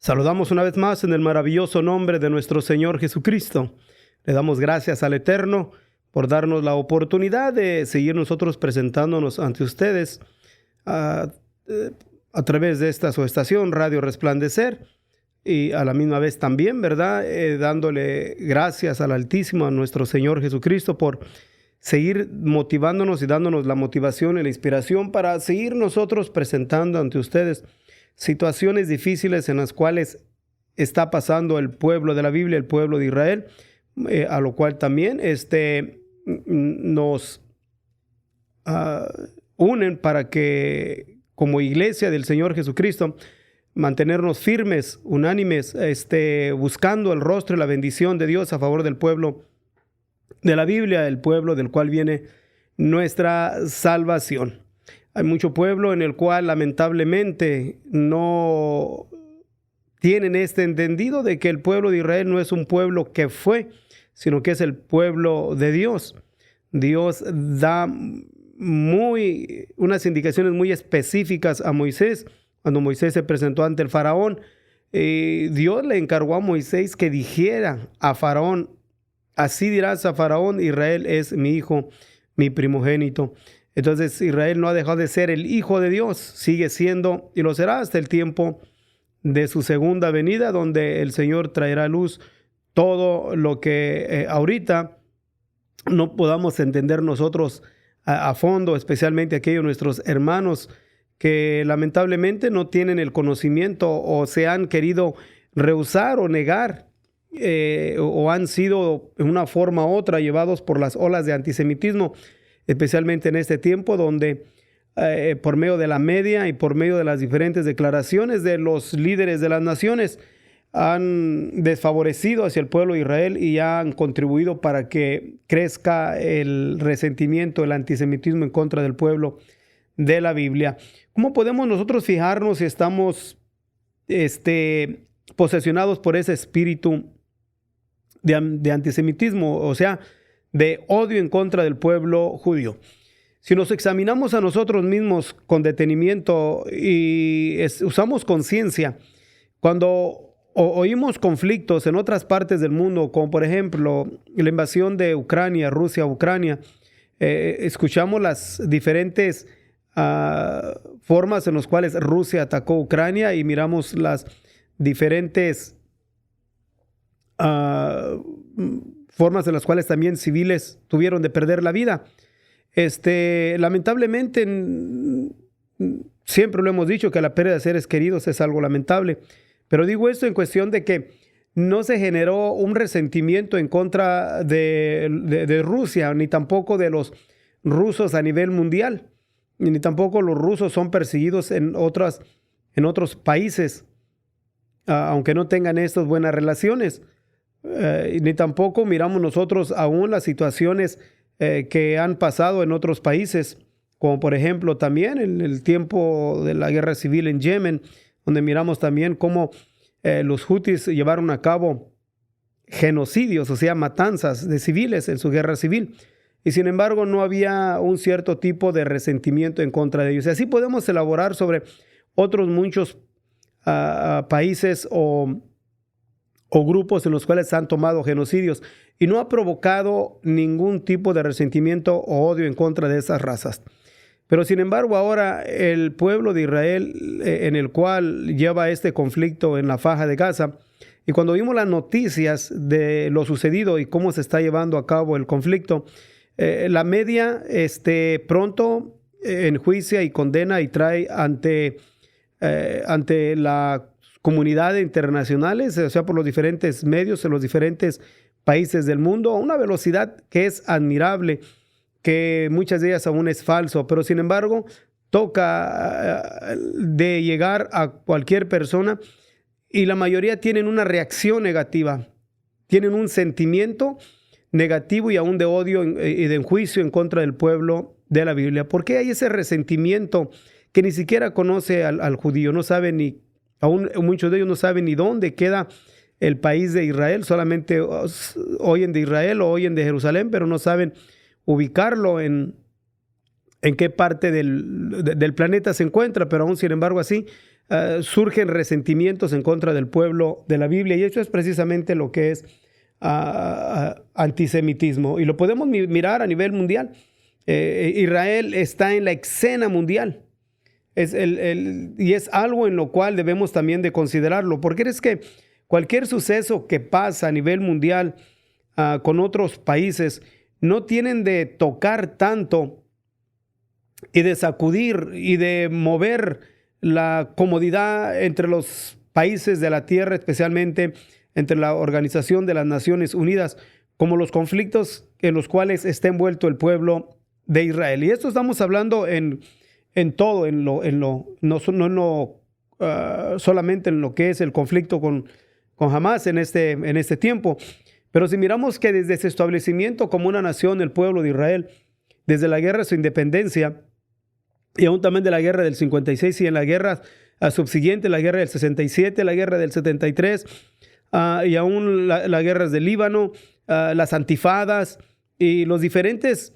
Saludamos una vez más en el maravilloso nombre de nuestro Señor Jesucristo. Le damos gracias al Eterno por darnos la oportunidad de seguir nosotros presentándonos ante ustedes a través de esta su estación, Radio Resplandecer, y a la misma vez también, ¿verdad? Dándole gracias al Altísimo, a nuestro Señor Jesucristo, por seguir motivándonos y dándonos la motivación y la inspiración para seguir nosotros presentando ante ustedes situaciones difíciles en las cuales está pasando el pueblo de la Biblia, el pueblo de Israel, a lo cual también nos unen para que, como iglesia del Señor Jesucristo, mantenernos firmes, unánimes, buscando el rostro y la bendición de Dios a favor del pueblo de la Biblia, el pueblo del cual viene nuestra salvación. Hay mucho pueblo en el cual lamentablemente no tienen entendido de que el pueblo de Israel no es un pueblo que fue, sino que es el pueblo de Dios. Dios da unas indicaciones muy específicas a Moisés. Cuando Moisés se presentó ante el faraón, Dios le encargó a Moisés que dijera a faraón: así dirás a faraón, Israel es mi hijo, mi primogénito. Entonces Israel no ha dejado de ser el hijo de Dios, sigue siendo y lo será hasta el tiempo de su segunda venida, donde el Señor traerá a luz todo lo que ahorita no podamos entender nosotros a fondo, especialmente aquellos nuestros hermanos que lamentablemente no tienen el conocimiento o se han querido rehusar o negar o han sido en una forma u otra llevados por las olas de antisemitismo, especialmente en este tiempo donde por medio de la media y por medio de las diferentes declaraciones de los líderes de las naciones han desfavorecido hacia el pueblo de Israel y han contribuido para que crezca el resentimiento, el antisemitismo en contra del pueblo de la Biblia. ¿Cómo podemos nosotros fijarnos si estamos posesionados por ese espíritu de antisemitismo, o sea, de odio en contra del pueblo judío? Si nos examinamos a nosotros mismos con detenimiento y usamos conciencia, cuando oímos conflictos en otras partes del mundo, como por ejemplo la invasión de Ucrania, Rusia a Ucrania, escuchamos las diferentes formas en las cuales Rusia atacó Ucrania y miramos las diferentes formas en las cuales también civiles tuvieron de perder la vida. Lamentablemente, siempre lo hemos dicho que la pérdida de seres queridos es algo lamentable, pero digo esto en cuestión de que no se generó un resentimiento en contra de Rusia, ni tampoco de los rusos a nivel mundial, ni tampoco los rusos son perseguidos en otros países, aunque no tengan estas buenas relaciones. Ni tampoco miramos nosotros aún las situaciones que han pasado en otros países, como por ejemplo también en el tiempo de la guerra civil en Yemen, donde miramos también cómo los hutis llevaron a cabo genocidios, o sea, matanzas de civiles en su guerra civil, y sin embargo no había un cierto tipo de resentimiento en contra de ellos. Y así podemos elaborar sobre otros muchos países o grupos en los cuales se han tomado genocidios y no ha provocado ningún tipo de resentimiento o odio en contra de esas razas. Pero sin embargo ahora el pueblo de Israel, en el cual lleva este conflicto en la Faja de Gaza, y cuando vimos las noticias de lo sucedido y cómo se está llevando a cabo el conflicto, la media pronto enjuicia y condena y trae ante la comunidades internacionales, o sea, por los diferentes medios en los diferentes países del mundo, a una velocidad que es admirable, que muchas de ellas aún es falso, pero sin embargo toca de llegar a cualquier persona y la mayoría tienen una reacción negativa, tienen un sentimiento negativo y aún de odio y de juicio en contra del pueblo de la Biblia. ¿Por qué hay ese resentimiento que ni siquiera conoce al judío? No sabe ni aún muchos de ellos no saben ni dónde queda el país de Israel, solamente oyen de Israel o oyen de Jerusalén, pero no saben ubicarlo en qué parte del planeta se encuentra, pero aún sin embargo así surgen resentimientos en contra del pueblo de la Biblia, y eso es precisamente lo que es antisemitismo. Y lo podemos mirar a nivel mundial. Israel está en la escena mundial. Y es algo en lo cual debemos también de considerarlo, porque es que cualquier suceso que pasa a nivel mundial con otros países no tienen de tocar tanto y de sacudir y de mover la comodidad entre los países de la tierra, especialmente entre la Organización de las Naciones Unidas, como los conflictos en los cuales está envuelto el pueblo de Israel. Y esto estamos hablando en todo, no solamente en lo que es el conflicto con Hamás en este tiempo. Pero si miramos que desde su establecimiento como una nación, el pueblo de Israel, desde la guerra de su independencia, y aún también de la guerra del 56 y en la guerra subsiguiente, la guerra del 67, la guerra del 73, y aún las guerras del Líbano, las antifadas y los diferentes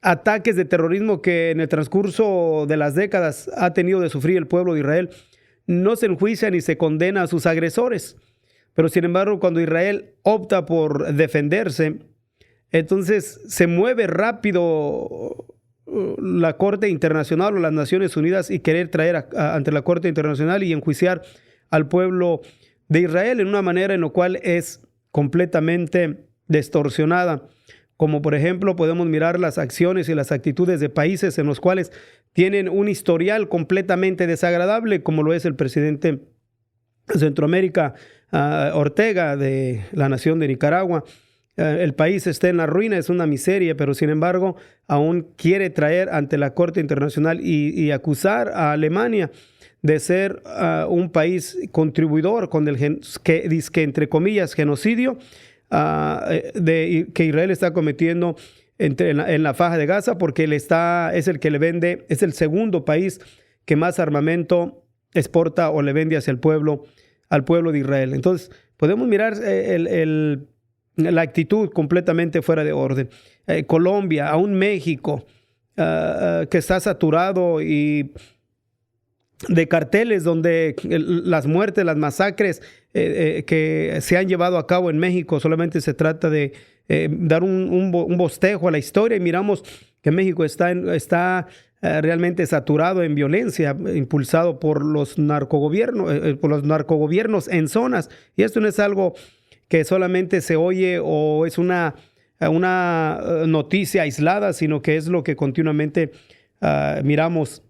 ataques de terrorismo que en el transcurso de las décadas ha tenido de sufrir el pueblo de Israel, no se enjuicia ni se condena a sus agresores. Pero sin embargo, cuando Israel opta por defenderse, entonces se mueve rápido la Corte Internacional o las Naciones Unidas y querer traer ante la Corte Internacional y enjuiciar al pueblo de Israel en una manera en la cual es completamente distorsionada. Como por ejemplo podemos mirar las acciones y las actitudes de países en los cuales tienen un historial completamente desagradable, como lo es el presidente de Centroamérica, Ortega, de la nación de Nicaragua. El país está en la ruina, es una miseria, pero sin embargo aún quiere traer ante la Corte Internacional y acusar a Alemania de ser un país contribuidor con que entre comillas genocidio que Israel está cometiendo en la faja de Gaza, porque es el que le vende, es el segundo país que más armamento exporta o le vende hacia al pueblo de Israel. Entonces podemos mirar la actitud completamente fuera de orden. Colombia, aún México, que está saturado y de carteles donde las muertes, las masacres que se han llevado a cabo en México, solamente se trata de dar un bostejo a la historia, y miramos que México está realmente saturado en violencia, impulsado por los narcogobiernos en zonas, y esto no es algo que solamente se oye o es una noticia aislada, sino que es lo que continuamente miramos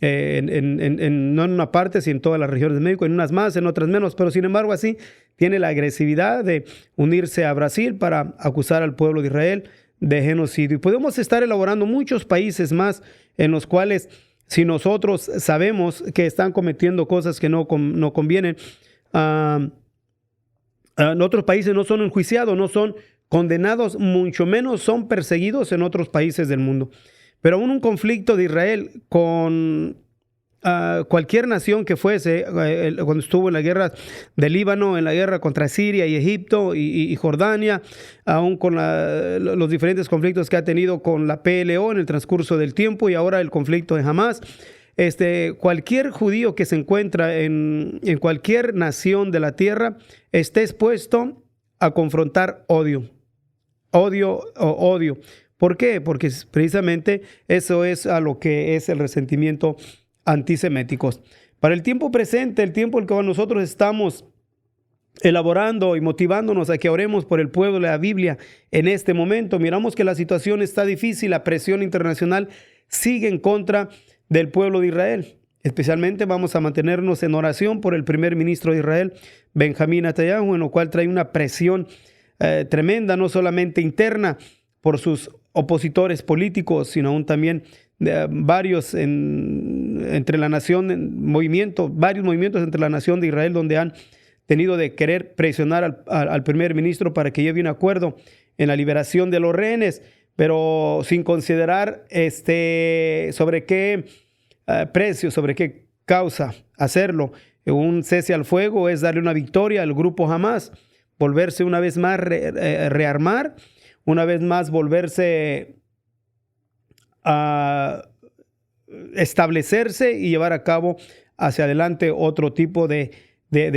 no en una parte, sino en todas las regiones de México, en unas más, en otras menos, pero sin embargo así tiene la agresividad de unirse a Brasil para acusar al pueblo de Israel de genocidio. Y podemos estar elaborando muchos países más en los cuales, si nosotros sabemos que están cometiendo cosas que no convienen, otros países no son enjuiciados, no son condenados, mucho menos son perseguidos en otros países del mundo. Pero aún un conflicto de Israel con cualquier nación que fuese, cuando estuvo en la guerra del Líbano, en la guerra contra Siria y Egipto y Jordania, aún con los diferentes conflictos que ha tenido con la PLO en el transcurso del tiempo, y ahora el conflicto de Hamás. Cualquier judío que se encuentra en cualquier nación de la tierra está expuesto a confrontar odio. ¿Por qué? Porque precisamente eso es a lo que es el resentimiento antisemético. Para el tiempo presente, el tiempo en el que nosotros estamos elaborando y motivándonos a que oremos por el pueblo de la Biblia en este momento, miramos que la situación está difícil, la presión internacional sigue en contra del pueblo de Israel. Especialmente vamos a mantenernos en oración por el primer ministro de Israel, Benjamín Netanyahu, en lo cual trae una presión tremenda, no solamente interna por sus opositores políticos, sino aún también varios entre la nación, varios movimientos entre la nación de Israel, donde han tenido de querer presionar al primer ministro para que lleve un acuerdo en la liberación de los rehenes, pero sin considerar sobre qué precio, sobre qué causa hacerlo. Un cese al fuego es darle una victoria al grupo Hamás, volverse una vez más rearmar, una vez más volverse a establecerse y llevar a cabo hacia adelante otro tipo de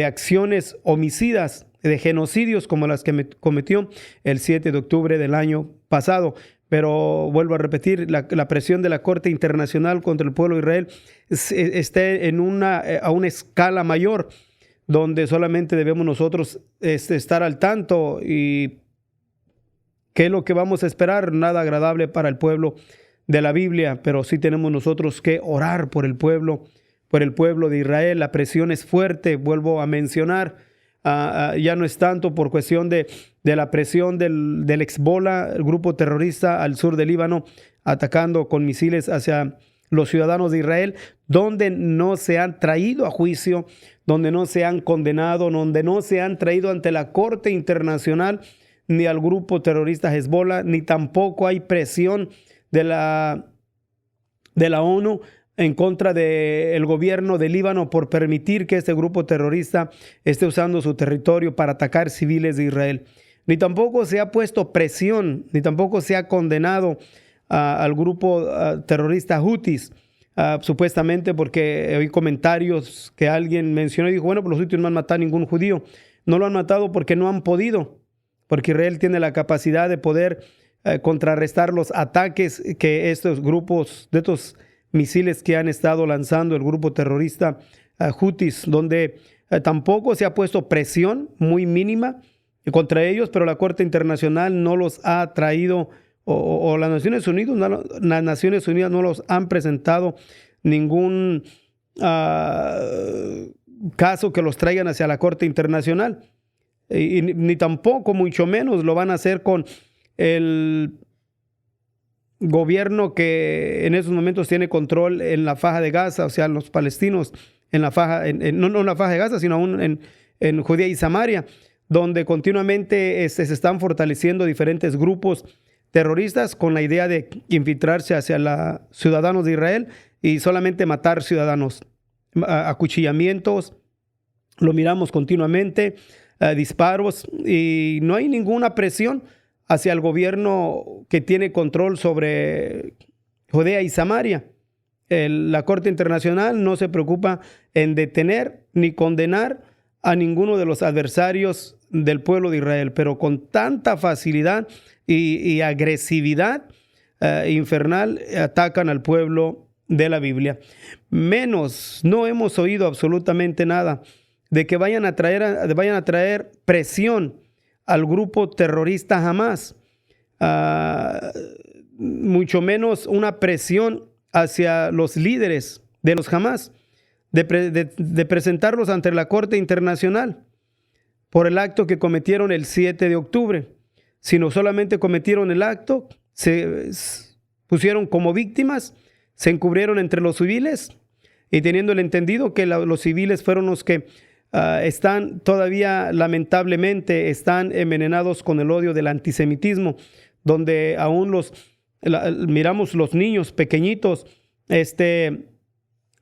acciones homicidas, de genocidios como las que cometió el 7 de octubre del año pasado. Pero vuelvo a repetir, la presión de la Corte Internacional contra el pueblo de Israel está a una escala mayor, donde solamente debemos nosotros estar al tanto. ¿Y qué es lo que vamos a esperar? Nada agradable para el pueblo de la Biblia, pero sí tenemos nosotros que orar por el pueblo de Israel. La presión es fuerte, vuelvo a mencionar. Ya no es tanto por cuestión de la presión del Hezbollah, el grupo terrorista al sur del Líbano, atacando con misiles hacia los ciudadanos de Israel, donde no se han traído a juicio, donde no se han condenado, donde no se han traído ante la Corte Internacional ni al grupo terrorista Hezbollah, ni tampoco hay presión de la ONU en contra del gobierno de Líbano por permitir que este grupo terrorista esté usando su territorio para atacar civiles de Israel. Ni tampoco se ha puesto presión, ni tampoco se ha condenado al grupo terrorista Houthis, supuestamente porque oí comentarios que alguien mencionó y dijo, bueno, pues los Houthis no han matado a ningún judío. No lo han matado porque no han podido, porque Israel tiene la capacidad de poder contrarrestar los ataques que estos grupos, de estos misiles que han estado lanzando el grupo terrorista Houthis, donde tampoco se ha puesto presión muy mínima contra ellos, pero la Corte Internacional no los ha traído, o las Naciones Unidas no los han presentado ningún caso que los traigan hacia la Corte Internacional, y ni tampoco, mucho menos, lo van a hacer con el gobierno que en esos momentos tiene control en la faja de Gaza, o sea, los palestinos en la faja, no en la faja de Gaza, sino aún en Judea y Samaria, donde continuamente se están fortaleciendo diferentes grupos terroristas con la idea de infiltrarse hacia los ciudadanos de Israel y solamente matar ciudadanos. Acuchillamientos, lo miramos continuamente, disparos, y no hay ninguna presión hacia el gobierno que tiene control sobre Judea y Samaria. La Corte Internacional no se preocupa en detener ni condenar a ninguno de los adversarios del pueblo de Israel, pero con tanta facilidad y agresividad infernal atacan al pueblo de la Biblia. Menos, no hemos oído absolutamente nada de que vayan a traer presión al grupo terrorista Hamas, mucho menos una presión hacia los líderes de los Hamas, de presentarlos ante la Corte Internacional por el acto que cometieron el 7 de octubre, sino solamente cometieron el acto, se pusieron como víctimas, se encubrieron entre los civiles, y teniendo el entendido que los civiles fueron los que están todavía, lamentablemente, están envenenados con el odio del antisemitismo, donde aún miramos los niños pequeñitos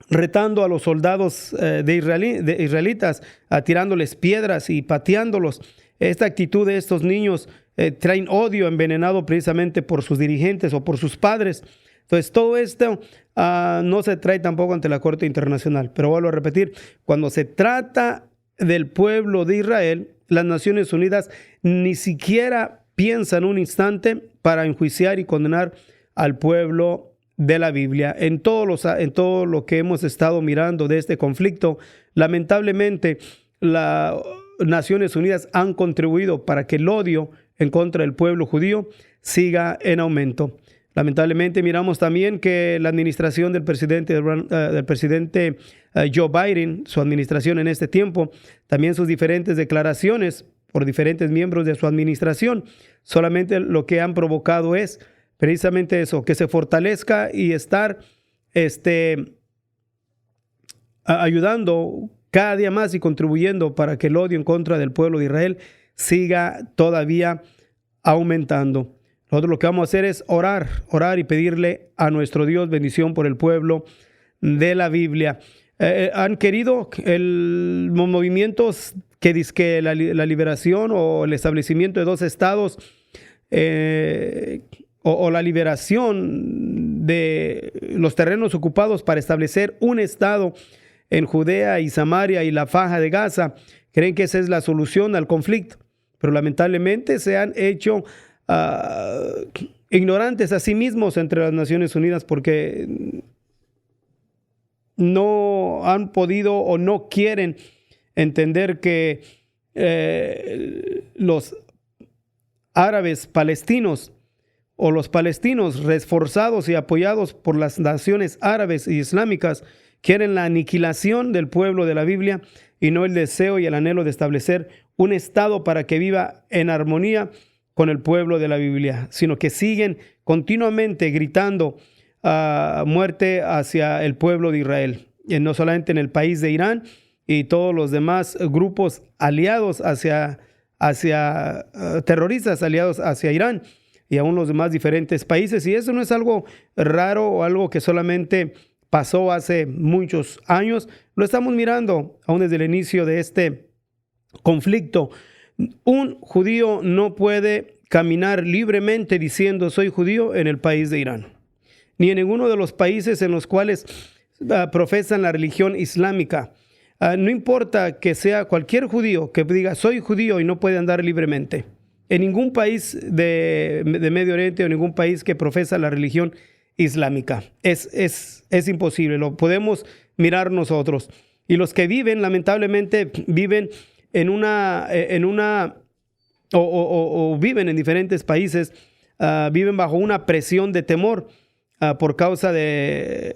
retando a los soldados israelitas, tirándoles piedras y pateándolos. Esta actitud de estos niños traen odio envenenado precisamente por sus dirigentes o por sus padres. Entonces, todo esto no se trae tampoco ante la Corte Internacional. Pero vuelvo a repetir, cuando se trata del pueblo de Israel, las Naciones Unidas ni siquiera piensan un instante para enjuiciar y condenar al pueblo de la Biblia. En todo lo que hemos estado mirando de este conflicto, lamentablemente, las Naciones Unidas han contribuido para que el odio en contra del pueblo judío siga en aumento. Lamentablemente miramos también que la administración del presidente Joe Biden, su administración en este tiempo, también sus diferentes declaraciones por diferentes miembros de su administración, solamente lo que han provocado es precisamente eso, que se fortalezca y estar ayudando cada día más y contribuyendo para que el odio en contra del pueblo de Israel siga todavía aumentando. Nosotros lo que vamos a hacer es orar y pedirle a nuestro Dios bendición por el pueblo de la Biblia. Han querido los movimientos que dizque la liberación o el establecimiento de 2 estados o la liberación de los terrenos ocupados para establecer un estado en Judea y Samaria y la Franja de Gaza. Creen que esa es la solución al conflicto, pero lamentablemente se han hecho ignorantes a sí mismos entre las Naciones Unidas porque no han podido o no quieren entender que los árabes palestinos o los palestinos reforzados y apoyados por las naciones árabes y islámicas quieren la aniquilación del pueblo de la Biblia y no el deseo y el anhelo de establecer un estado para que viva en armonía con el pueblo de la Biblia, sino que siguen continuamente gritando muerte hacia el pueblo de Israel, y no solamente en el país de Irán y todos los demás grupos aliados hacia terroristas aliados hacia Irán y aún los demás diferentes países. Y eso no es algo raro o algo que solamente pasó hace muchos años. Lo estamos mirando aún desde el inicio de este conflicto. Un judío no puede caminar libremente diciendo soy judío en el país de Irán, ni en ninguno de los países en los cuales profesan la religión islámica. No importa que sea cualquier judío que diga soy judío y no puede andar libremente. En ningún país de Medio Oriente o ningún país que profesa la religión islámica. Es imposible, lo podemos mirar nosotros. Y los que viven, lamentablemente, viven o viven en diferentes países, viven bajo una presión de temor por causa de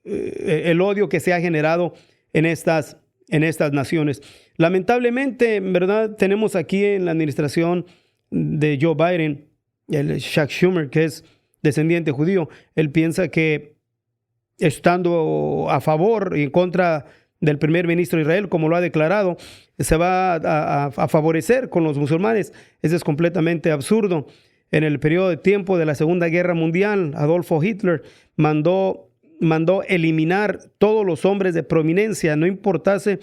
el odio que se ha generado en estas naciones. Lamentablemente, en verdad, tenemos aquí en la administración de Joe Biden, el Chuck Schumer, que es descendiente judío. Él piensa que estando a favor y en contra del primer ministro de Israel, como lo ha declarado, se va a favorecer con los musulmanes. Eso es completamente absurdo. En el periodo de tiempo de la Segunda Guerra Mundial, Adolfo Hitler mandó eliminar todos los hombres de prominencia, no importase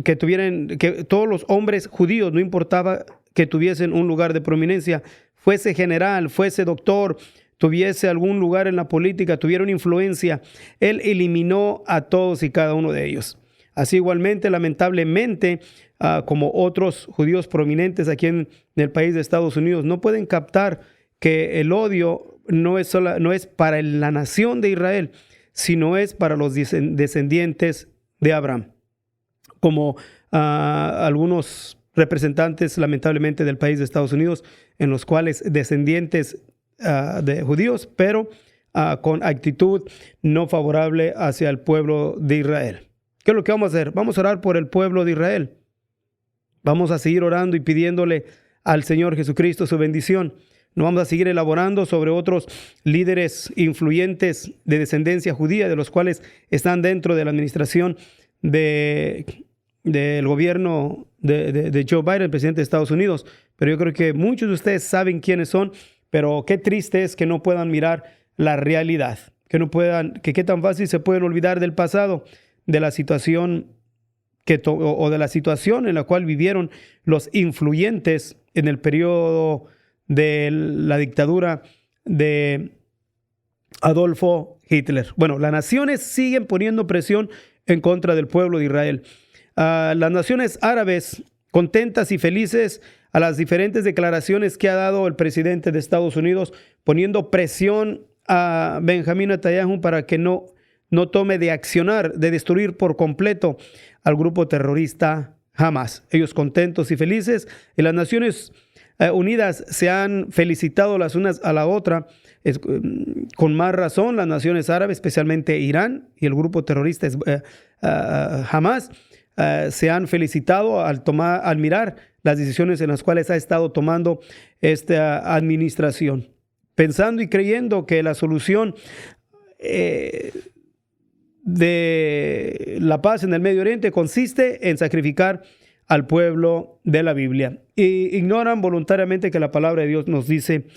que todos los hombres judíos, no importaba que tuviesen un lugar de prominencia, fuese general, fuese doctor, tuviese algún lugar en la política, tuviera una influencia, él eliminó a todos y cada uno de ellos. Así igualmente, lamentablemente, como otros judíos prominentes aquí en el país de Estados Unidos, no pueden captar que el odio no es para la nación de Israel, sino es para los descendientes de Abraham. Como algunos representantes, lamentablemente, del país de Estados Unidos, en los cuales descendientes de judíos, pero con actitud no favorable hacia el pueblo de Israel. ¿Qué es lo que vamos a hacer? Vamos a orar por el pueblo de Israel. Vamos a seguir orando y pidiéndole al Señor Jesucristo su bendición. No vamos a seguir elaborando sobre otros líderes influyentes de descendencia judía, de los cuales están dentro de la administración del gobierno de Joe Biden, el presidente de Estados Unidos. Pero yo creo que muchos de ustedes saben quiénes son, pero qué triste es que no puedan mirar la realidad, que qué tan fácil se pueden olvidar del pasado, de la situación o de la situación en la cual vivieron los influyentes en el periodo de la dictadura de Adolfo Hitler. Bueno, las naciones siguen poniendo presión en contra del pueblo de Israel. Las naciones árabes, contentas y felices a las diferentes declaraciones que ha dado el presidente de Estados Unidos, poniendo presión a Benjamín Netanyahu para que no tome de accionar, de destruir por completo al grupo terrorista Hamas. Ellos contentos y felices, y las Naciones Unidas se han felicitado las unas a la otra, con más razón las naciones árabes, especialmente Irán y el grupo terrorista Hamas, se han felicitado al mirar las decisiones en las cuales ha estado tomando esta administración, pensando y creyendo que la solución de la paz en el Medio Oriente consiste en sacrificar al pueblo de la Biblia, y ignoran voluntariamente que la palabra de Dios nos dice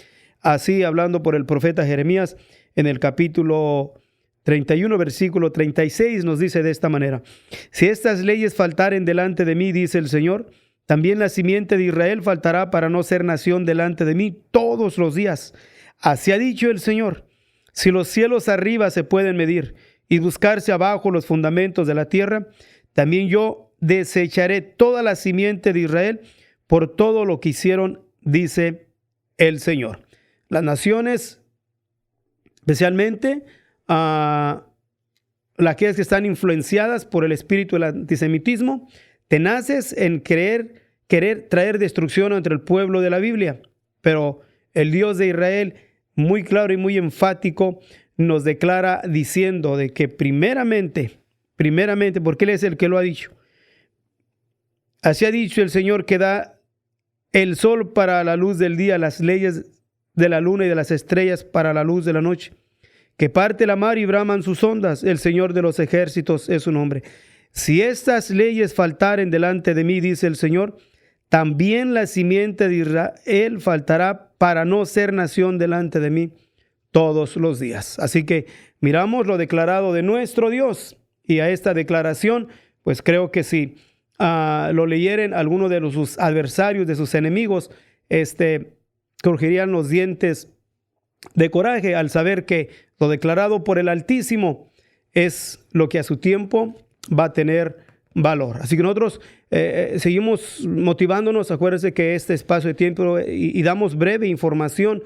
así, hablando por el profeta Jeremías en el capítulo 31, versículo 36, nos dice de esta manera: si estas leyes faltaren delante de mí, dice el Señor, También la simiente de Israel faltará para no ser nación delante de mí todos los días. Así ha dicho el Señor. Si los cielos arriba se pueden medir y buscarse abajo los fundamentos de la tierra, también yo desecharé toda la simiente de Israel por todo lo que hicieron, dice el Señor. Las naciones, especialmente aquellas que están influenciadas por el espíritu del antisemitismo, tenaces en querer traer destrucción entre el pueblo de la Biblia. Pero el Dios de Israel, muy claro y muy enfático, nos declara diciendo de que primeramente, porque Él es el que lo ha dicho. Así ha dicho el Señor, que da el sol para la luz del día, las leyes de la luna y de las estrellas para la luz de la noche, que parte la mar y braman sus ondas. El Señor de los ejércitos es su nombre. Si estas leyes faltaren delante de mí, dice el Señor, también la simiente de Israel faltará para no ser nación delante de mí todos los días. Así que miramos lo declarado de nuestro Dios, y a esta declaración, pues creo que si lo leyeren algunos de sus adversarios, de sus enemigos, crujirían los dientes de coraje al saber que lo declarado por el Altísimo es lo que a su tiempo va a tener valor. Así que nosotros seguimos motivándonos. Acuérdense que este espacio de tiempo y damos breve información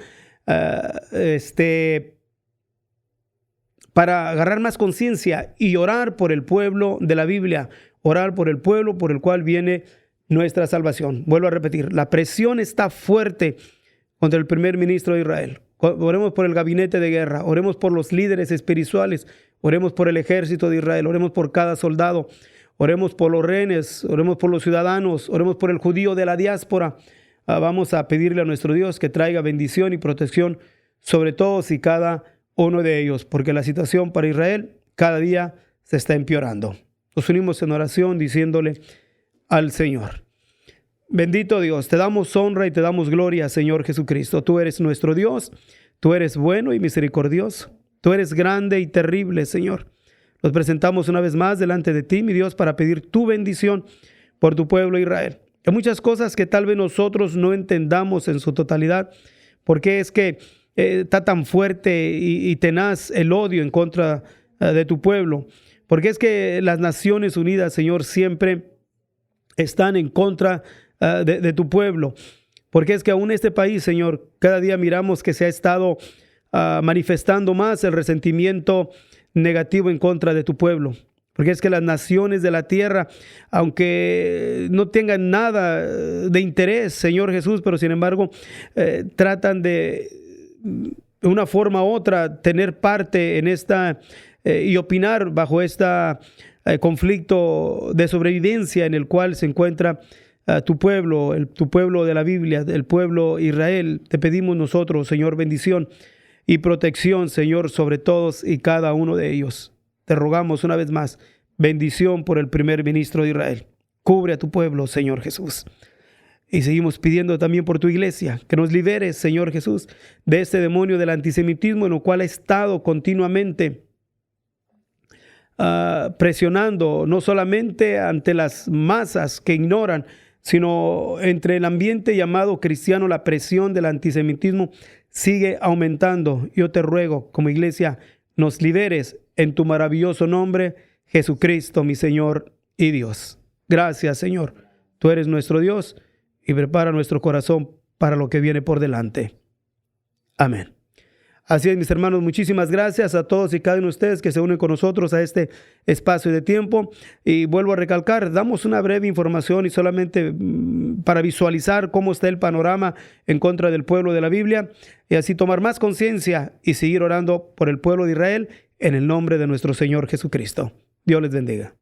para agarrar más conciencia y orar por el pueblo de la Biblia, orar por el pueblo por el cual viene nuestra salvación. Vuelvo a repetir, la presión está fuerte contra el primer ministro de Israel. Oremos por el gabinete de guerra, oremos por los líderes espirituales, oremos por el ejército de Israel, oremos por cada soldado, oremos por los rehenes, oremos por los ciudadanos, oremos por el judío de la diáspora. Vamos a pedirle a nuestro Dios que traiga bendición y protección sobre todos y cada uno de ellos, porque la situación para Israel cada día se está empeorando. Nos unimos en oración diciéndole al Señor: bendito Dios, te damos honra y te damos gloria, Señor Jesucristo. Tú eres nuestro Dios, tú eres bueno y misericordioso, tú eres grande y terrible, Señor. Nos presentamos una vez más delante de ti, mi Dios, para pedir tu bendición por tu pueblo Israel. Hay muchas cosas que tal vez nosotros no entendamos en su totalidad, porque es que está tan fuerte y tenaz el odio en contra de tu pueblo, porque es que las Naciones Unidas, Señor, siempre están en contra de tu pueblo, porque es que aún este país, Señor, cada día miramos que se ha estado manifestando más el resentimiento negativo en contra de tu pueblo, porque es que las naciones de la tierra, aunque no tengan nada de interés, Señor Jesús, pero sin embargo tratan de una forma u otra tener parte en esta y opinar bajo este conflicto de sobrevivencia en el cual se encuentra tu pueblo, tu pueblo de la Biblia, el pueblo Israel. Te pedimos nosotros, Señor, bendición y protección, Señor, sobre todos y cada uno de ellos. Te rogamos una vez más, bendición por el primer ministro de Israel. Cubre a tu pueblo, Señor Jesús. Y seguimos pidiendo también por tu iglesia, que nos liberes, Señor Jesús, de este demonio del antisemitismo en el cual ha estado continuamente presionando, no solamente ante las masas que ignoran, sino entre el ambiente llamado cristiano. La presión del antisemitismo sigue aumentando. Yo te ruego, como iglesia, nos liberes en tu maravilloso nombre, Jesucristo, mi Señor y Dios. Gracias, Señor. Tú eres nuestro Dios y prepara nuestro corazón para lo que viene por delante. Amén. Así es, mis hermanos, muchísimas gracias a todos y cada uno de ustedes que se unen con nosotros a este espacio de tiempo. Y vuelvo a recalcar, damos una breve información y solamente para visualizar cómo está el panorama en contra del pueblo de la Biblia, y así tomar más conciencia y seguir orando por el pueblo de Israel en el nombre de nuestro Señor Jesucristo. Dios les bendiga.